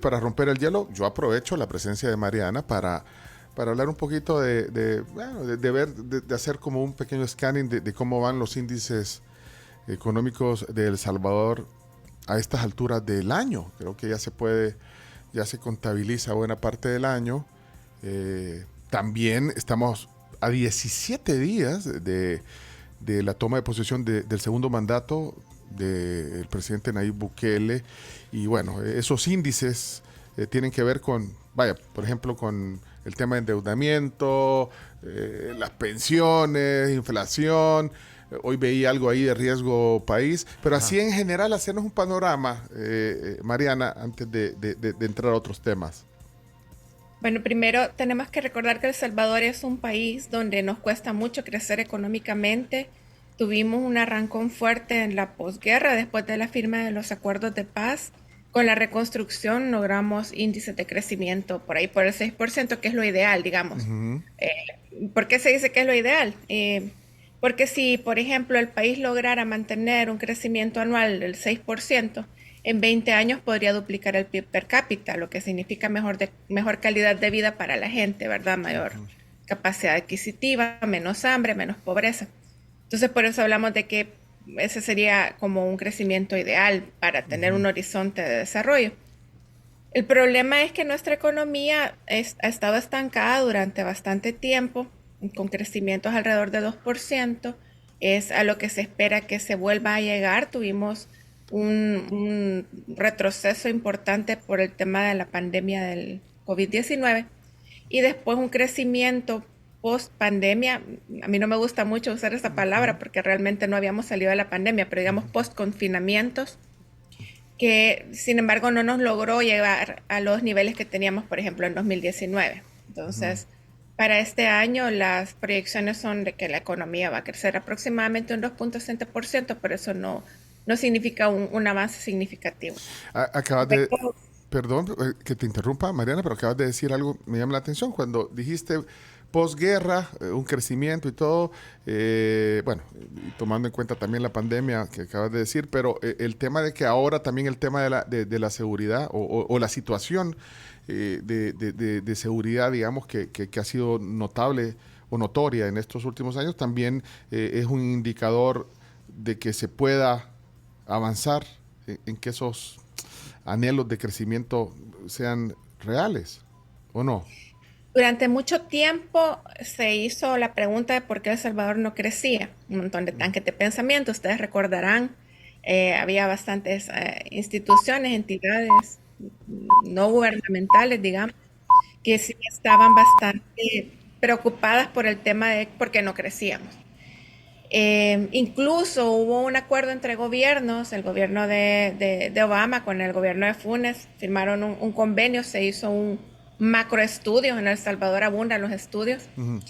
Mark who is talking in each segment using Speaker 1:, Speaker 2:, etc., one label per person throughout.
Speaker 1: Para romper el hielo, yo aprovecho la presencia de Mariana para hablar un poquito bueno, de ver, de hacer como un pequeño scanning de cómo van los índices económicos de El Salvador a estas alturas del año. Creo que ya se contabiliza buena parte del año. También estamos a 17 días de la toma de posesión del segundo mandato del presidente Nayib Bukele. Y bueno, esos índices tienen que ver con, vaya, por ejemplo, con el tema de endeudamiento, las pensiones, inflación. Hoy veía algo ahí de riesgo país, pero
Speaker 2: Ajá.
Speaker 1: así en general hacernos un panorama, Mariana, antes de entrar a otros temas.
Speaker 3: Bueno, primero tenemos que recordar que El Salvador es un país donde nos cuesta mucho crecer económicamente. Tuvimos un arrancón fuerte en la posguerra después de la firma de los acuerdos de paz. Con la reconstrucción logramos índices de crecimiento por ahí por el 6%, que es lo ideal, digamos.
Speaker 1: Ujú.
Speaker 3: ¿Por qué se dice que es lo ideal? Porque si, por ejemplo, el país lograra mantener un crecimiento anual del 6%, en 20 años podría duplicar el PIB per cápita, lo que significa mejor calidad de vida para la gente, ¿verdad? Mayor capacidad adquisitiva, menos hambre, menos pobreza. Entonces, por eso hablamos de que ese sería como un crecimiento ideal para tener un horizonte de desarrollo. El problema es que nuestra economía ha estado estancada durante bastante tiempo, con crecimientos alrededor de 2%. Es a lo que se espera que se vuelva a llegar. Tuvimos un retroceso importante por el tema de la pandemia del COVID-19 y después un crecimiento post pandemia. A mí no me gusta mucho usar esa palabra porque realmente no habíamos salido de la pandemia, pero digamos post confinamientos, que sin embargo no nos logró llegar a los niveles que teníamos, por ejemplo, en 2019. Entonces, para este año las proyecciones son de que la economía va a crecer aproximadamente un 2.7%, pero eso no significa un avance significativo.
Speaker 1: Acabas de,
Speaker 3: Pero
Speaker 1: perdón que te interrumpa, Mariana, pero acabas de decir algo, me llama la atención, cuando dijiste posguerra, un crecimiento y todo, bueno, y tomando en cuenta también la pandemia que acabas de decir, pero el tema de que ahora también el tema de la seguridad o la situación de seguridad, digamos, que ha sido notable o notoria en estos últimos años, también es un indicador de que se pueda avanzar en que esos anhelos de crecimiento sean reales, ¿o no?
Speaker 3: durante mucho tiempo se hizo la pregunta de por qué El Salvador no crecía. Un montón de tanques de pensamiento. Ustedes recordarán, había bastantes instituciones, entidades no gubernamentales, digamos, que sí estaban bastante preocupadas por el tema de por qué no crecíamos. Incluso hubo un acuerdo entre gobiernos, el gobierno de Obama con el gobierno de Funes, firmaron un convenio, se hizo un macroestudio, en El Salvador abundan los estudios.
Speaker 1: Ujú.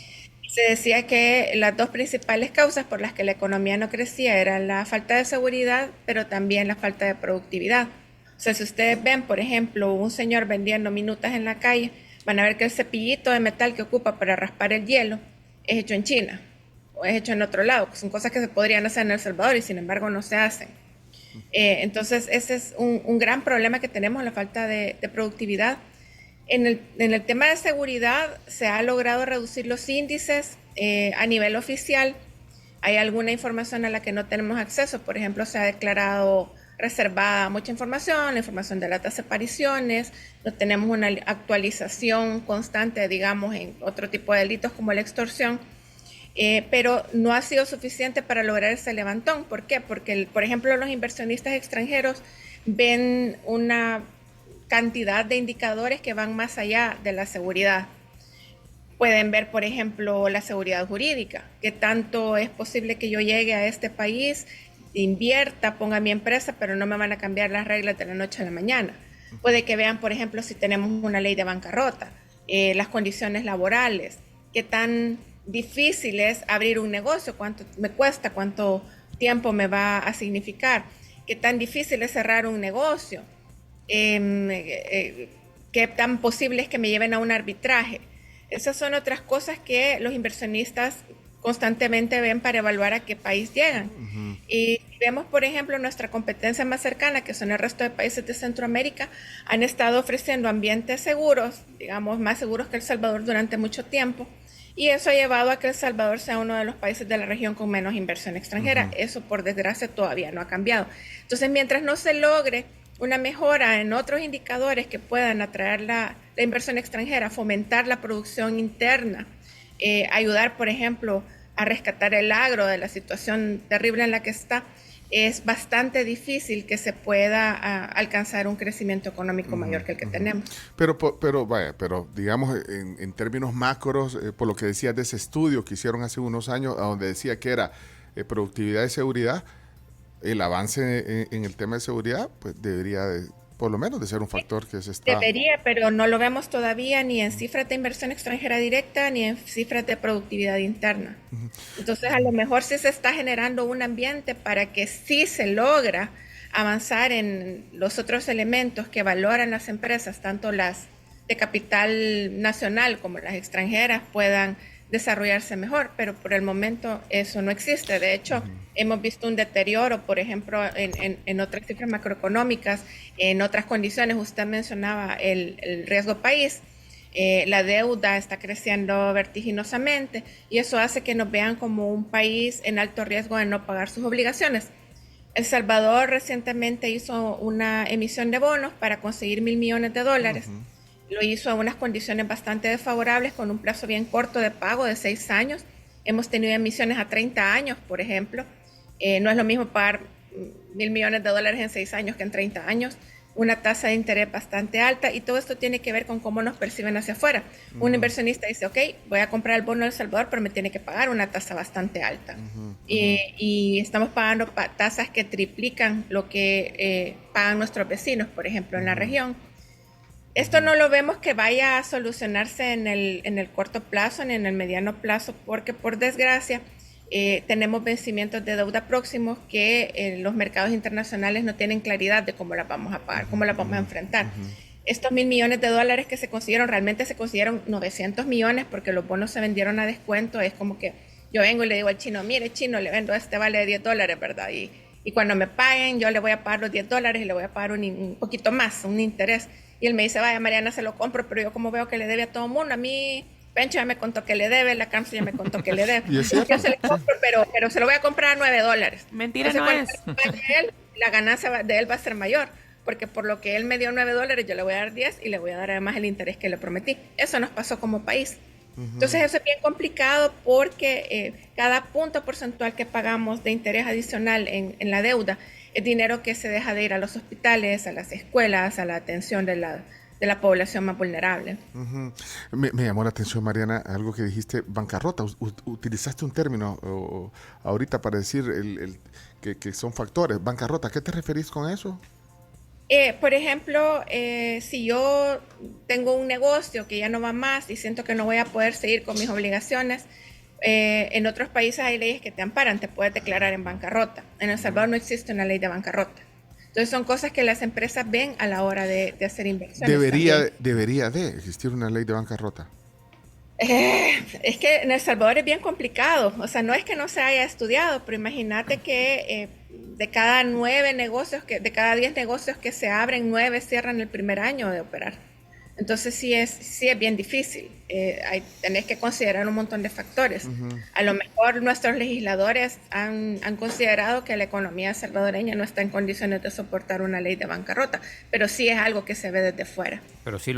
Speaker 3: Se decía que las dos principales causas por las que la economía no crecía eran la falta de seguridad, pero también la falta de productividad. O sea, si ustedes ven, por ejemplo, un señor vendiendo minutas en la calle, van a ver que el cepillito de metal que ocupa para raspar el hielo es hecho en China o es hecho en otro lado. Son cosas que se podrían hacer en El Salvador y sin embargo no se hacen. Entonces, ese es un gran problema que tenemos, la falta de productividad. En el tema de seguridad se ha logrado reducir los índices a nivel oficial. Hay alguna información a la que no tenemos acceso. Por ejemplo, se ha declarado reservada mucha información, la información de las desapariciones. No tenemos una actualización constante, digamos, en otro tipo de delitos como la extorsión. Pero no ha sido suficiente para lograr ese levantón. ¿Por qué? Porque, por ejemplo, los inversionistas extranjeros ven una cantidad de indicadores que van más allá de la seguridad. Pueden ver, por ejemplo, la seguridad jurídica, qué tanto es posible que yo llegue a este país, invierta, ponga mi empresa, pero no me van a cambiar las reglas de la noche a la mañana. Puede que vean, por ejemplo, si tenemos una ley de bancarrota, las condiciones laborales, qué tan difícil es abrir un negocio, cuánto me cuesta, cuánto tiempo me va a significar, qué tan difícil es cerrar un negocio, qué tan posible es que me lleven a un arbitraje. Esas son otras cosas que los inversionistas constantemente ven para evaluar a qué país llegan. Y vemos, por ejemplo, nuestra competencia más cercana, que son el resto de países de Centroamérica, han estado ofreciendo ambientes seguros, digamos, más seguros que El Salvador durante mucho tiempo. Y eso ha llevado a que El Salvador sea uno de los países de la región con menos inversión extranjera. Eso, por desgracia, todavía no ha cambiado. Entonces, mientras no se logre una mejora en otros indicadores que puedan atraer la inversión extranjera, fomentar la producción interna, ayudar, por ejemplo, a rescatar el agro de la situación terrible en la que está, es bastante difícil que se pueda alcanzar un crecimiento económico mayor que el que tenemos.
Speaker 1: Pero digamos, en términos macros, por lo que decías de ese estudio que hicieron hace unos años, a donde decía que era productividad y seguridad, el avance en el tema de seguridad, pues debería por lo menos de ser un factor que se está...
Speaker 3: Debería, pero no lo vemos todavía ni en cifras de inversión extranjera directa ni en cifras de productividad interna. Entonces, a lo mejor sí se está generando un ambiente para que sí se logra avanzar en los otros elementos que valoran las empresas, tanto las de capital nacional como las extranjeras, puedan desarrollarse mejor, pero por el momento eso no existe. De hecho, hemos visto un deterioro, por ejemplo, en otras cifras macroeconómicas, en otras condiciones. Usted mencionaba el riesgo país. La deuda está creciendo vertiginosamente y eso hace que nos vean como un país en alto riesgo de no pagar sus obligaciones. El Salvador recientemente hizo una emisión de bonos para conseguir $1,000 millones. Lo hizo a unas condiciones bastante desfavorables, con un plazo bien corto de pago de 6 años. Hemos tenido emisiones a 30 años, por ejemplo. No es lo mismo pagar $1,000 millones en 6 años que en 30 años. Una tasa de interés bastante alta, y todo esto tiene que ver con cómo nos perciben hacia afuera. Un inversionista dice, ok, voy a comprar el bono de El Salvador, pero me tiene que pagar una tasa bastante alta. Y estamos pagando tasas que triplican lo que pagan nuestros vecinos, por ejemplo, en la región. Esto no lo vemos que vaya a solucionarse en el corto plazo ni en el mediano plazo, porque por desgracia tenemos vencimientos de deuda próximos que los mercados internacionales no tienen claridad de cómo las vamos a pagar, cómo las vamos a enfrentar. Estos $1,000 millones que se consiguieron, realmente se consiguieron 900 millones porque los bonos se vendieron a descuento. Es como que yo vengo y le digo al chino, mire chino, le vendo este vale de $10, ¿verdad? Y cuando me paguen, yo le voy a pagar los $10 y le voy a pagar un poquito más, un interés. Y él me dice, vaya Mariana, se lo compro, pero yo como veo que le debe a todo el mundo, a mí Pencho ya me contó que le debe, la Camps ya me contó que le debe.
Speaker 1: ¿Y es cierto?
Speaker 3: Yo se lo compro, pero se lo voy a comprar a $9.
Speaker 2: Mentira.
Speaker 3: Entonces,
Speaker 2: No
Speaker 3: cuando
Speaker 2: es.
Speaker 3: él, la ganancia de él va a ser mayor, porque por lo que él me dio $9, yo le voy a dar 10 y le voy a dar además el interés que le prometí. Eso nos pasó como país. Entonces eso es bien complicado porque cada punto porcentual que pagamos de interés adicional en la deuda es dinero que se deja de ir a los hospitales, a las escuelas, a la atención de la población más vulnerable.
Speaker 1: Me llamó la atención, Mariana, algo que dijiste, bancarrota. Utilizaste un término ahorita para decir que son factores. Bancarrota, ¿a qué te referís con eso?
Speaker 3: Por ejemplo, si yo tengo un negocio que ya no va más y siento que no voy a poder seguir con mis obligaciones, en otros países hay leyes que te amparan, te puedes declarar en bancarrota. En El Salvador no existe una ley de bancarrota. Entonces son cosas que las empresas ven a la hora de hacer inversiones.
Speaker 1: Debería de existir una ley de bancarrota.
Speaker 3: Es que en El Salvador es bien complicado. O sea, no es que no se haya estudiado, pero imagínate que de cada 10 negocios que se abren, 9 cierran el primer año de operar. Entonces sí es bien difícil. Tenés que considerar un montón de factores. A lo mejor nuestros legisladores han considerado que la economía salvadoreña no está en condiciones de soportar una ley de bancarrota, pero sí es algo que se ve desde fuera.
Speaker 2: Pero sí